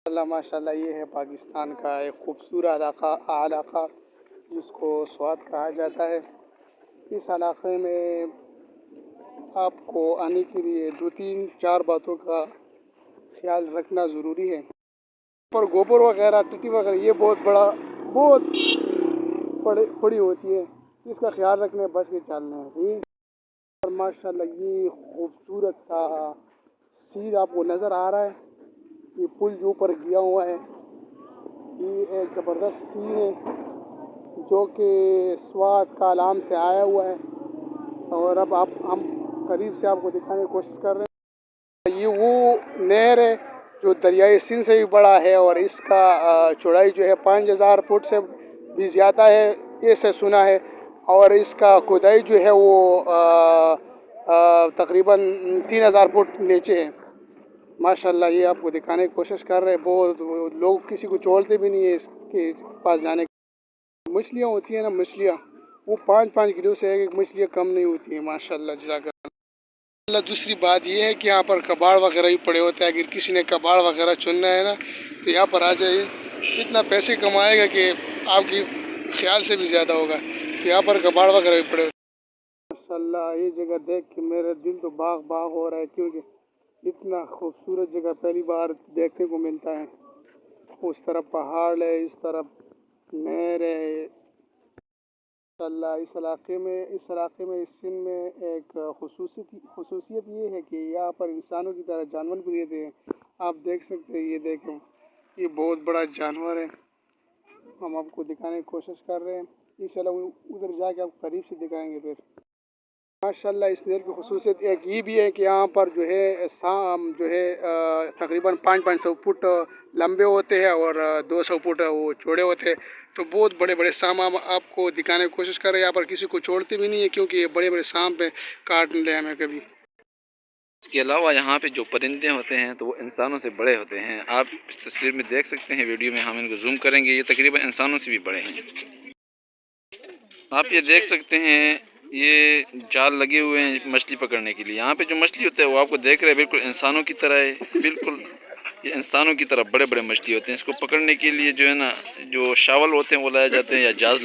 माशाल्लाह ये है पाकिस्तान का एक खूबसूरत इलाका जिसको स्वात कहा जाता है। इस इलाके में आपको आने के लिए 2-3-4 बातों का ख्याल रखना ज़रूरी है। पर गोबर वगैरह टट्टी वगैरह ये बहुत बड़ी होती है, इसका ख्याल रखने बच के चलना है। और माशाल्लाह ये खूबसूरत सा सीन आपको नज़र आ रहा है, ये पुल जो ऊपर गया हुआ है, ये एक ज़बरदस्त सीन है जो कि स्वात का आलाम से आया हुआ है। और अब हम करीब से आपको दिखाने की कोशिश कर रहे हैं। ये वो नहर है जो दरियाई सिंध से भी बड़ा है और इसका चौड़ाई जो है 5000 फुट से भी ज़्यादा है, ऐसे सुना है। और इसका खुदाई जो है वो तकरीबन 3000 फुट नीचे है। माशाल्लाह ये आपको दिखाने की कोशिश कर रहे हैं। बहुत लोग किसी को छोड़ते भी नहीं है इसके पास जाने। मछलियाँ होती हैं ना, मछलियाँ वो 5-5 किलो से एक मछलियाँ कम नहीं होती हैं। माशाल्लाह जज़ाकल्लाह। दूसरी बात ये है कि यहाँ पर कबाड़ वगैरह भी पड़े होते हैं। अगर किसी ने कबाड़ वगैरह चुनना है ना तो यहाँ पर आ जाए, इतना पैसे कमाएगा कि आपकी ख्याल से भी ज़्यादा होगा। तो यहाँ पर कबाड़ वगैरह भी पड़े होते हैं। माशाल्लाह ये जगह देख के मेरा दिल तो बाग बाग हो रहा है, क्योंकि इतना खूबसूरत जगह पहली बार देखने को मिलता है। उस तरफ पहाड़ है, इस तरफ नहर है। माशाल्लाह इस इलाके में इस सिंध में एक खसूसियत ये है कि यहाँ पर इंसानों की तरह जानवर भी रहते हैं। आप देख सकते हैं, ये देखें, ये बहुत बड़ा जानवर है। हम आपको दिखाने की कोशिश कर रहे हैं, इंशाल्लाह उधर जाके आप करीब से दिखाएंगे फिर। माशाल्लाह इस नहर की खसूसियत एक ये भी है कि यहाँ पर जो है तकरीबन 500 फुट लंबे होते हैं और 200 फुट वो चौड़े होते हैं। तो बहुत बड़े बड़े सांप हम आपको दिखाने की कोशिश कर रहे हैं। यहाँ पर किसी को छोड़ते भी नहीं है, क्योंकि ये बड़े बड़े सांप हैं, काट न ले हमें कभी। इसके अलावा यहाँ पे जो परिंदे होते हैं तो वो इंसानों से बड़े होते हैं। आप इस तस्वीर में देख सकते हैं, वीडियो में हम इनको जूम करेंगे, ये तकरीबन इंसानों से भी बड़े हैं। आप ये देख सकते हैं, ये जाल लगे हुए हैं मछली पकड़ने के लिए। यहाँ पे जो मछली होता है वो आपको देख रहे हैं बिल्कुल इंसानों की तरह है, बिल्कुल ये इंसानों की तरह बड़े बड़े मछली होते हैं। इसको पकड़ने के लिए जो है ना, जो शावल होते हैं वो लाए जाते हैं या जाल